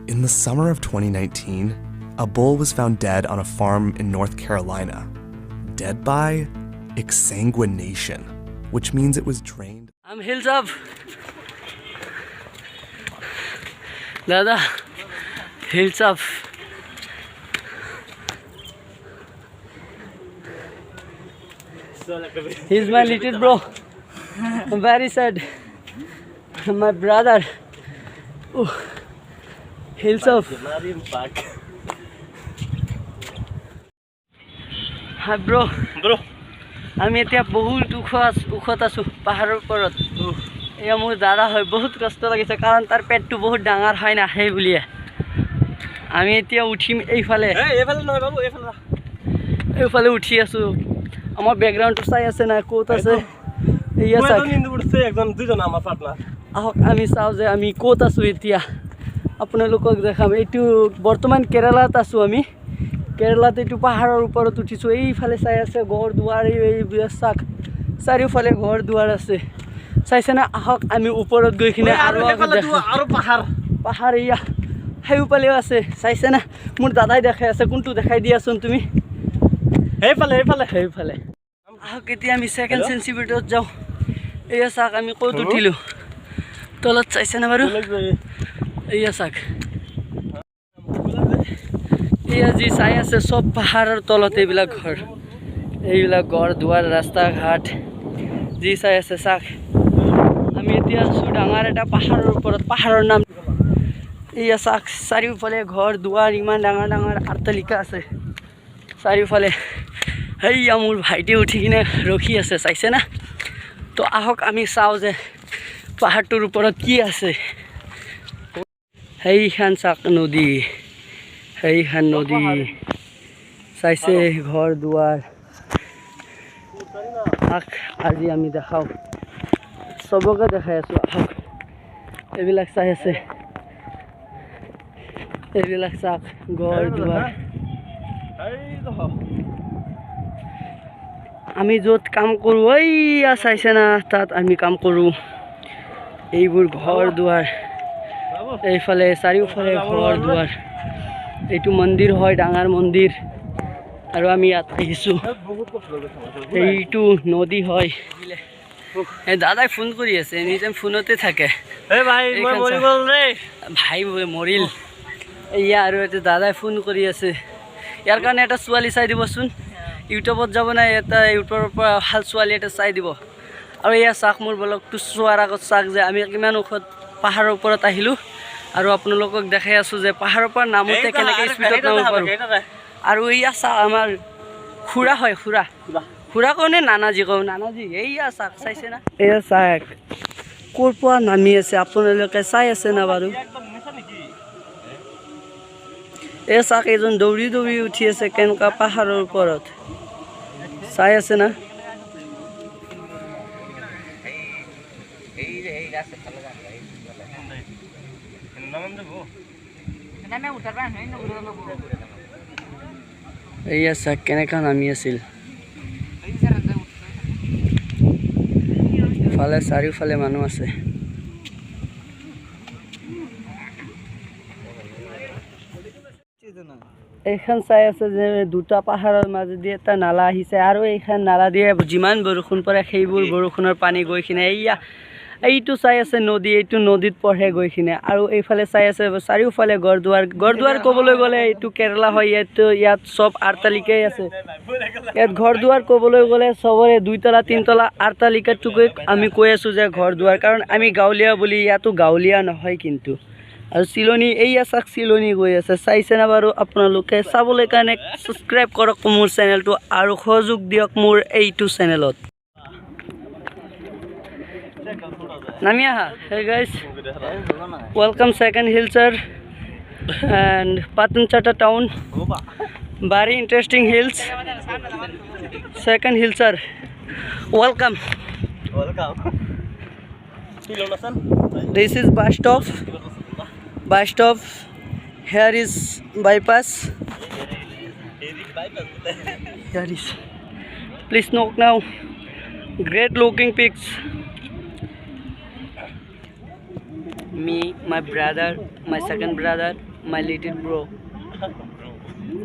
In the summer of 2019, a bull was found dead on a farm in North Carolina. Dead by exsanguination, which means it was drained. I'm hills up. Dada, hills up. He's my little bro. I'm very sad. My brother. Ooh. Hills up. Hi bro. Bro. আমি এতিয়া বহুত উখত আছো পাহাৰৰ ওপৰত এয়া মোৰ দাদা হয় বহুত কষ্ট লাগিছে কাৰণ তাৰ পেটটো বহুত ডাঙৰ হয় না সেই বুলিয়ে আমি এতিয়া উঠিম এইফালে এইফালে নহয় বাবু এইফালে এইফালে উঠি আছো আমাৰ ব্যাকগ্ৰাউণ্ডটো চাই আছে না ক'ত আছে এয়া চাই নিন্দু পড়ছে একজন দুইজন আমাৰ পাৰ্টনাৰ আহক আমি চাও যে আমি ক'ত আছো এতিয়া আপোনালোকক দেখাম এইটো বৰ্তমান কেৰালাত আছো আমি কেৰালাত এইটো পাহাৰৰ ওপৰত উঠিছো এইফালে চাই আছে ঘৰ দুৱাৰ এই চাক চাৰিওফালে ঘৰ দুৱাৰ আছে চাইছে না আহক আমি ওপৰত গৈ কিনে আৰু পাহাৰ এয়া সেইফালেও আছে চাইছে না মোৰ দাদাই দেখাই আছে কোনটো দেখাই দিয়াচোন তুমি সেইফালে আহক এতিয়া আমি ছেকেণ্ড চেঞ্চিভিটিত যাওঁ এয়া চাক আমি ক'ত উঠিলো তলত চাইছে না বাৰু এয়া চাক এয়া যি চাই আছে সব পাহাৰৰ তলত এইবিলাক ঘৰ দুৱাৰ ৰাস্তা ঘাট যি চাই আছে চাক আমি এতিয়া আছো ডাঙৰ এটা পাহাৰৰ ওপৰত পাহাৰৰ নাম এয়া চাক চাৰিওফালে ঘৰ দুৱাৰ ইমান ডাঙৰ ডাঙৰ অট্টালিকা আছে চাৰিওফালে সেইয়া মোৰ ভাইটি উঠি কিনে ৰখি আছে চাইছে না তো আহক আমি চাওঁ যে পাহাৰটোৰ ওপৰত কি আছে সেইখন চাক নদী সেইখন নদী চাইছে ঘৰ দুৱাৰ আজি আমি দেখাওঁ চবকে দেখাই আছো আহক এইবিলাক চাই আছে এইবিলাক চাক ঘৰ দুৱাৰ আমি য'ত কাম কৰোঁ এইয়া চাইছে না তাত আমি কাম কৰোঁ এইবোৰ ঘৰ দুৱাৰ এইফালে চাৰিওফালে ঘৰ দুৱাৰ এইটো মন্দিৰ হয় ডাঙৰ মন্দিৰ আৰু আমি ইয়াত আহিছোঁ এইটো নদী হয় এই দাদাই ফোন কৰি আছে নিজে ফোনতে থাকে ভাই মৰিল এয়া আৰু এটা দাদাই ফোন কৰি আছে ইয়াৰ কাৰণে এটা ছোৱালী চাই দিবচোন ইউটিউবত যাব নাই এটা ইউটিউবৰ পৰা ভাল ছোৱালী এটা চাই দিব আৰু এয়া চাক মোৰ ব্লগটো চোৱাৰ আগত চাক যে আমি কিমান ওখত পাহাৰৰ ওপৰত আহিলোঁ আৰু আপোনালোকক দেখাই আছোঁ যে পাহাৰৰ পৰা নামোতে কেনেকৈ স্পীডত নামিব পাৰোঁ আৰু এয়া চাক আমাৰ খুৰা হয় খুৰা কওঁ নে নানাজী কওঁ নানাজী এইয়া চাক চাইছে না এয়া চাক ক'ৰ পৰা নামি আছে আপোনালোকে চাই আছে না বাৰু এই চাক এজন দৌৰি দৌৰি উঠি আছে কেনেকুৱা পাহাৰৰ ওপৰত চাই আছে না এইয়া চাক কেনেকুৱা নামি আছিল ফালে চাৰিওফালে মানুহ আছে এইখন চাই আছে যে দুটা পাহাৰৰ মাজেদি এটা নালা আহিছে আৰু এইখন নালা দিয়ে যিমান বৰষুণ পৰে সেইবোৰ বৰষুণৰ পানী গৈ কিনে এইটো চাই আছে নদী এইটো নদীত পঢ়ে গৈ কিনে আৰু এইফালে চাই আছে চাৰিওফালে ঘৰ দুৱাৰ ক'বলৈ গ'লে এইটো কেৰেলা হয় ইয়াত চব অট্টালিকাই আছে ইয়াত ঘৰ দুৱাৰ ক'বলৈ গ'লে চবৰে 2 তলা 3 তলা অট্টালিকাটোকে আমি কৈ আছোঁ যে ঘৰ দুৱাৰ কাৰণ আমি গাঁৱলীয়া বুলি ইয়াতো গাঁৱলীয়া নহয় কিন্তু আৰু চিলনী এইয়া চাক চিলনী গৈ আছে চাইছে না বাৰু আপোনালোকে চাবলৈ কাৰণে ছাবস্ক্ৰাইব কৰক মোৰ চেনেলটো আৰু সহযোগ দিয়ক মোৰ এইটো চেনেলত নামি আহা হে গাইজ ৱেলকাম ছেকেণ্ড হিলছৰ এণ্ড পাটনচাটা town very interesting hills second hilsar welcome this is bus stop here is bypass here is please note now great looking pics me, my brother, my second brother, my little bro.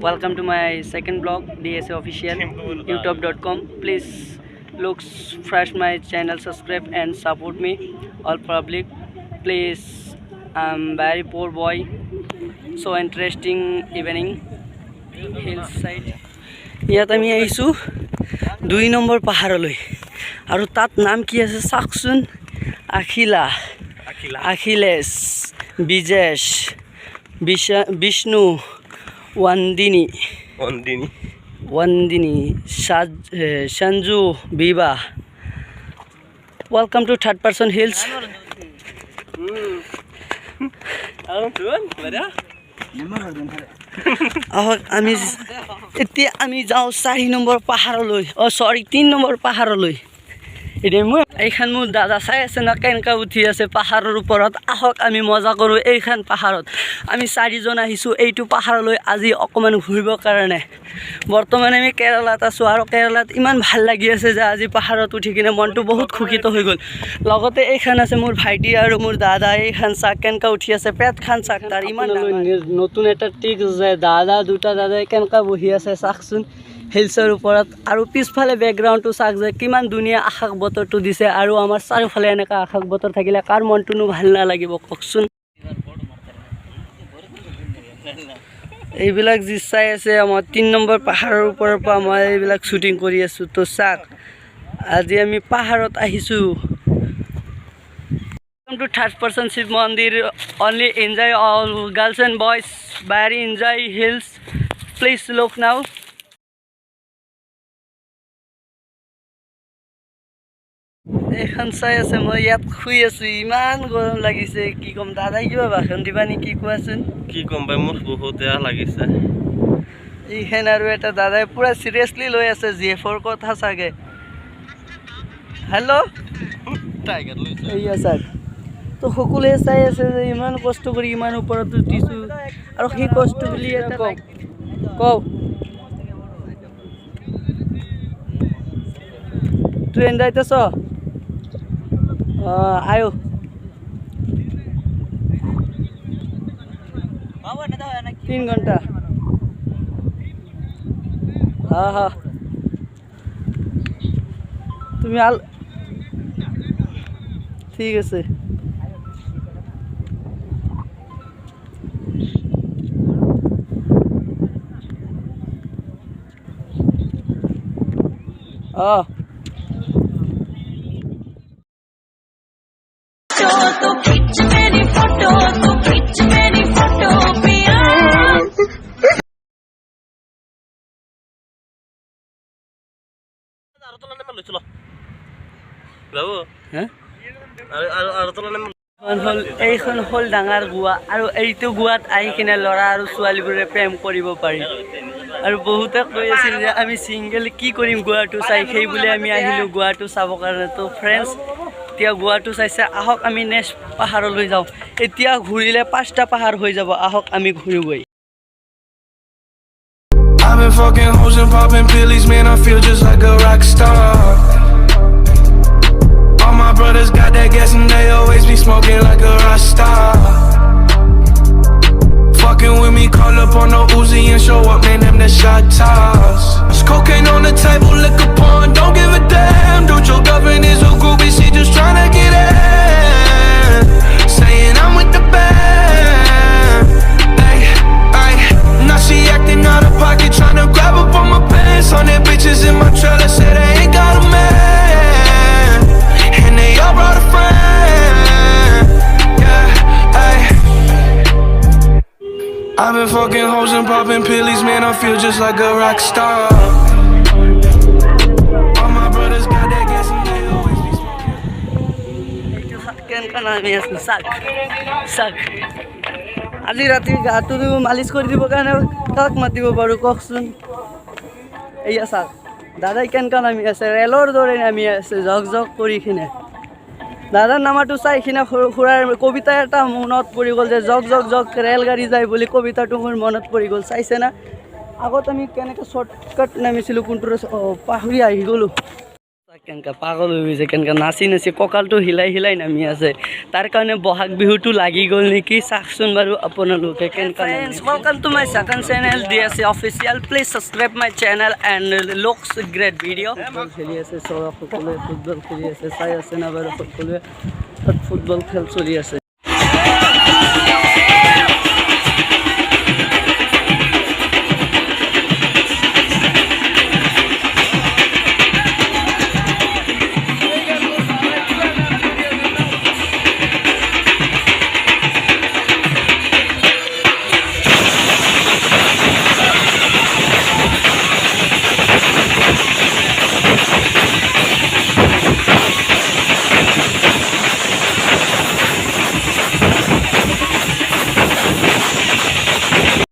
Welcome to my second blog, DSA Official, youtube.com. Please look fresh my channel, subscribe and support me. All public, please. I'm very poor boy. So interesting evening. Hillside. ইয়াত আমি আহিছোঁ 2 number পাহাৰলৈ আৰু তাত নাম কি আছে চাওকচোন আখিলেশ বিজেশ বিষ্ণু ওয়ান্দিনী সঞ্জু বিবা welcome to third person hills আমি যাওঁ 4 নম্বৰ পাহাৰলৈ 3 নম্বৰ পাহাৰলৈ এতিয়া মই এইখন মোৰ দাদা চাই আছে না কেনেকৈ উঠি আছে পাহাৰৰ ওপৰত আহক আমি মজা কৰোঁ এইখন পাহাৰত আমি 4জন আহিছোঁ এইটো পাহাৰলৈ আজি অকণমান ঘূৰিবৰ কাৰণে বৰ্তমান আমি কেৰালাত আছোঁ আৰু কেৰালাত ইমান ভাল লাগি আছে যে আজি পাহাৰত উঠি কিনে মনটো বহুত সুখীত হৈ গ'ল লগতে এইখন আছে মোৰ ভাইটি আৰু মোৰ দাদা এইখন চাক কেনেকৈ উঠি আছে পেটখন চাক তাৰ ইমান নতুন এটা ট্ৰিক যে দুটা দাদাই কেনেকৈ বহি আছে চাওকচোন হিলছৰ ওপৰত আৰু পিছফালে বেকগ্ৰাউণ্ডটো চাওক যে কিমান ধুনীয়া আকাশ বতৰটো দিছে আৰু আমাৰ চাৰিওফালে এনেকুৱা আকাশ বতৰ থাকিলে কাৰ মনটোনো ভাল নালাগিব কওকচোন এইবিলাক যি চাই আছে আমাৰ 3 নম্বৰ পাহাৰৰ ওপৰৰ পৰা মই এইবিলাক শ্বুটিং কৰি আছোঁ তো চাওক আজি আমি পাহাৰত আহিছোঁ Welcome to third person Shiv Mandir. Only enjoy all girls and boys. Very enjoy hills. Please look now. এখন চাই আছে মই ইয়াত শুই আছোঁ ইমান গৰম লাগিছে কি ক'ম দাদাই কিবা ভাষণ দিবা নেকি কোৱাচোন কি ক'ম ভাই মোৰ বহুত বেয়া লাগিছে এইখন আৰু এটা দাদাই পুৰা চিৰিয়াছলি লৈ আছে জিএফৰ কথা চাগে হেল্ল' টাইগাৰ লৈছে এইয়া চাওক তো সকলোৱে চাই আছে যে ইমান কষ্ট কৰি ইমান ওপৰত উঠিছোঁ আৰু সেই কষ্ট বুলি এটা কওঁ ট্ৰেইন যাইতেছ আয়ো 3 ঘন্টা হ্যাঁ তুমি ঠিক আছে तो खिंच मेरी फोटो पिया আৰু তলা নেমে লৈছিল বাবু আৰু তলা নেমে এইখন হ'ল ডাঙৰ গোৱা আৰু এইটো গোৱাত আহি কিনে ল'ৰা আৰু ছোৱালীবোৰে প্ৰেম কৰিব পাৰি আৰু বহুতে কৈ আছিল যে আমি ছিংগল কি কৰিম গোৱাটো চাই সেই বুলি আমি আহিলোঁ গোৱাটো চাবৰ কাৰণে তো ফ্ৰেণ্ডছ এতিয়া গোৱাটো চাইছে আহক আমি নেক্সট পাহাৰলৈ যাওঁ এতিয়া ঘূৰিলে 5টা পাহাৰ হৈ যাব আহক আমি ঘূৰিবই I've been fucking hoes and popping pillies, man, I feel just like a rock star. All my brothers got that gas and they always be smoking like a rock star. Fucking with me, call up on the Uzi and show up, man, them the shot toss. There's cocaine on the table, liquor porn, don't give a damn. Dude, your girlfriend is a groupie, she just tryna get in. Saying I'm with the band. Ay, now she acting out of pocket, tryna grab up on my pants. 100 bitches in my trailer, say they ain't got a man. And they all brought a friend. Yeah, ay. I've been fucking hoes and popping pillies, man, I feel just like a rock star. All my brothers got that gas and they always be smoking. আজি ৰাতি গাটো মালিচ কৰি দিবৰ কাৰণে কাক মাতিব পাৰোঁ কওকচোন এইয়া চাওক দাদাই কেনেকুৱা নামি আছে ৰেলৰ দৰে নামি আছে জগ কৰি কিনে দাদাৰ নামাটো চাই কিনে খুৰাৰ কবিতা এটা মনত পৰি গ'ল যে জগ ৰেলগাড়ী যায় বুলি কবিতাটো মোৰ মনত পৰি গ'ল চাইছে না আগত আমি কেনেকৈ শ্বৰ্টকাট নামিছিলোঁ কোনটো পাহৰি আহি গ'লোঁ কেনেকৈ পাগল হৈ গৈছে কেনেকৈ নাচি নাচি কঁকালটো হিলাই হিলাই নামি আছে তাৰ কাৰণে বহাগ বিহুটো লাগি গ'ল নেকি চাওকচোন বাৰু আপোনালোকে কেনেকৈ welcome to my second channel DSC official please subscribe my channel and looks great video' football খেলি আছে সকলোৱে ফুটবল খেলি আছে চাই আছে না বাৰু সকলোৱে ফুটবল খেল চলি আছে